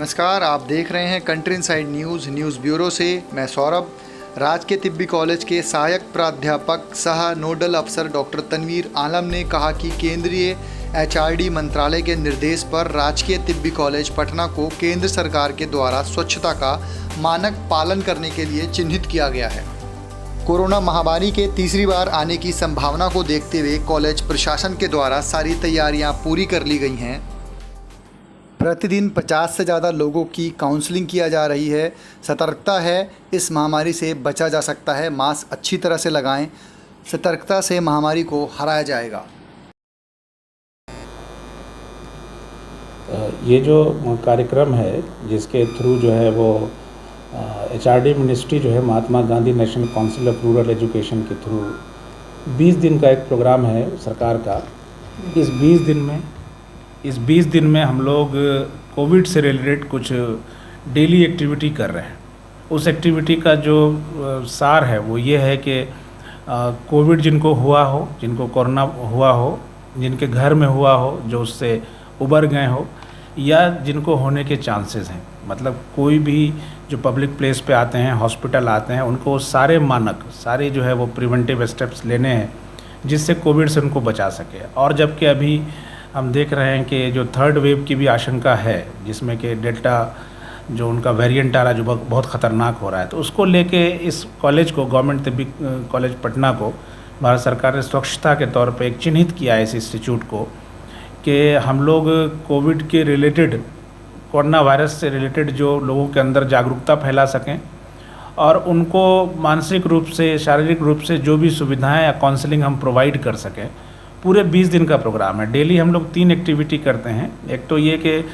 नमस्कार, आप देख रहे हैं कंट्री इनसाइड न्यूज़ ब्यूरो से मैं सौरभ। राजकीय तिब्बी कॉलेज के सहायक प्राध्यापक सह नोडल अफसर डॉक्टर तनवीर आलम ने कहा कि केंद्रीय एचआरडी मंत्रालय के निर्देश पर राजकीय तिब्बी कॉलेज पटना को केंद्र सरकार के द्वारा स्वच्छता का मानक पालन करने के लिए चिन्हित किया गया है। कोरोना महामारी के तीसरी बार आने की संभावना को देखते हुए कॉलेज प्रशासन के द्वारा सारी तैयारियां पूरी कर ली गई हैं। प्रतिदिन 50 से ज़्यादा लोगों की काउंसलिंग किया जा रही है। सतर्कता है, इस महामारी से बचा जा सकता है। मास्क अच्छी तरह से लगाएं। सतर्कता से महामारी को हराया जाएगा। ये जो कार्यक्रम है जिसके थ्रू जो है वो एचआरडी मिनिस्ट्री जो है Mahatma Gandhi national council of rural education के थ्रू 20 दिन का एक प्रोग्राम है सरकार का। इस 20 दिन में हम लोग कोविड से रिलेटेड कुछ डेली एक्टिविटी कर रहे हैं। उस एक्टिविटी का जो सार है वो ये है कि कोविड जिनको हुआ हो, जिनको कोरोना हुआ हो, जिनके घर में हुआ हो, जो उससे उबर गए हो, या जिनको होने के चांसेस हैं, मतलब कोई भी जो पब्लिक प्लेस पे आते हैं, हॉस्पिटल आते हैं, उनको सारे जो है वो प्रिवेंटिव स्टेप्स लेने हैं जिससे कोविड से उनको बचा सके। और जबकि अभी हम देख रहे हैं कि जो थर्ड वेव की भी आशंका है, जिसमें कि डेल्टा जो उनका वेरिएंट आ रहा है जो बहुत ख़तरनाक हो रहा है, तो उसको लेके इस कॉलेज को, गवर्नमेंट तिब्बी कॉलेज पटना को भारत सरकार ने स्वच्छता के तौर पे एक चिन्हित किया है इस इंस्टीट्यूट को, कि हम लोग कोविड के रिलेटेड, कोरोना वायरस से रिलेटेड जो लोगों के अंदर जागरूकता फैला सकें और उनको मानसिक रूप से, शारीरिक रूप से जो भी सुविधाएं या काउंसलिंग हम प्रोवाइड कर सकें। पूरे 20 दिन का प्रोग्राम है। डेली हम लोग 3 एक्टिविटी करते हैं। एक तो ये कि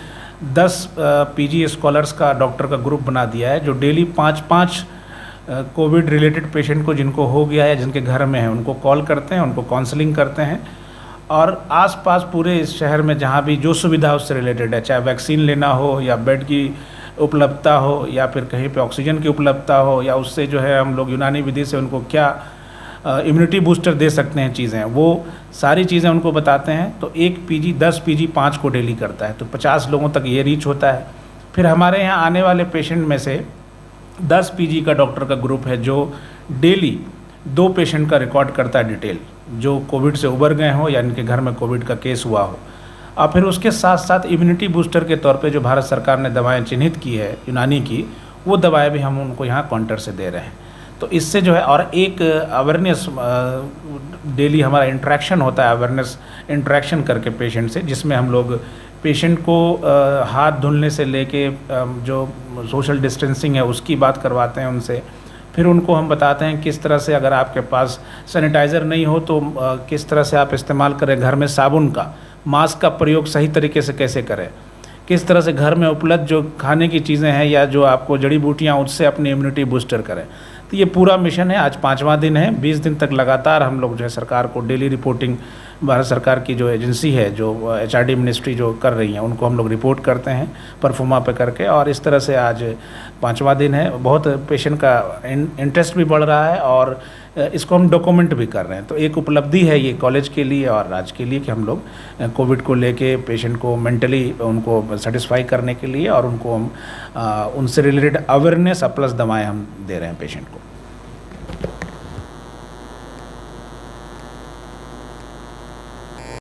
10 पीजी स्कॉलर्स का डॉक्टर का ग्रुप बना दिया है जो डेली 5-5 कोविड रिलेटेड पेशेंट को, जिनको हो गया है, जिनके घर में है, उनको कॉल करते हैं, उनको काउंसलिंग करते हैं। और आसपास पूरे इस शहर में जहाँ भी जो सुविधा उससे रिलेटेड है, चाहे वैक्सीन लेना हो या बेड की उपलब्धता हो या फिर कहीं पे ऑक्सीजन की उपलब्धता हो, या उससे जो है हम लोग यूनानी विधि से उनको क्या इम्यूनिटी बूस्टर दे सकते हैं चीज़ें, वो सारी चीज़ें उनको बताते हैं। तो एक पीजी 10 पीजी 5 को डेली करता है, तो 50 लोगों तक ये रीच होता है। फिर हमारे यहाँ आने वाले पेशेंट में से 10 पीजी का डॉक्टर का ग्रुप है जो डेली 2 पेशेंट का रिकॉर्ड करता है डिटेल, जो कोविड से उबर गए हों या इनके घर में कोविड का केस हुआ हो। और फिर उसके साथ साथ इम्यूनिटी बूस्टर के तौर पे जो भारत सरकार ने दवाएं चिन्हित की है यूनानी की, वो दवाएं भी हम उनको यहाँ काउंटर से दे रहे हैं। तो इससे जो है, और एक अवेयरनेस डेली हमारा इंटरेक्शन होता है, अवेयरनेस इंटरेक्शन करके पेशेंट से, जिसमें हम लोग पेशेंट को हाथ धुलने से लेके जो सोशल डिस्टेंसिंग है उसकी बात करवाते हैं उनसे। फिर उनको हम बताते हैं किस तरह से, अगर आपके पास सैनिटाइज़र नहीं हो तो किस तरह से आप इस्तेमाल करें, घर में साबुन का, मास्क का प्रयोग सही तरीके से कैसे करें, किस तरह से घर में उपलब्ध जो खाने की चीज़ें हैं या जो आपको जड़ी बूटियाँ, उससे अपनी इम्यूनिटी बूस्टर करें। तो ये पूरा मिशन है। आज 5वां दिन है। 20 दिन तक लगातार हम लोग जो है सरकार को डेली रिपोर्टिंग, भारत सरकार की जो एजेंसी है, जो एचआरडी मिनिस्ट्री जो कर रही है, उनको हम लोग रिपोर्ट करते हैं परफॉर्मा पे करके। और इस तरह से आज 5वां दिन है। बहुत पेशेंट का इंटरेस्ट भी बढ़ रहा है और इसको हम डॉक्यूमेंट भी कर रहे हैं। तो एक उपलब्धि है ये कॉलेज के लिए और राज्य के लिए कि हम लोग कोविड को लेके पेशेंट को मेंटली उनको सेटिस्फाई करने के लिए और उनको हम उनसे रिलेटेड अवेयरनेस प्लस दवाएं हम दे रहे हैं पेशेंट को।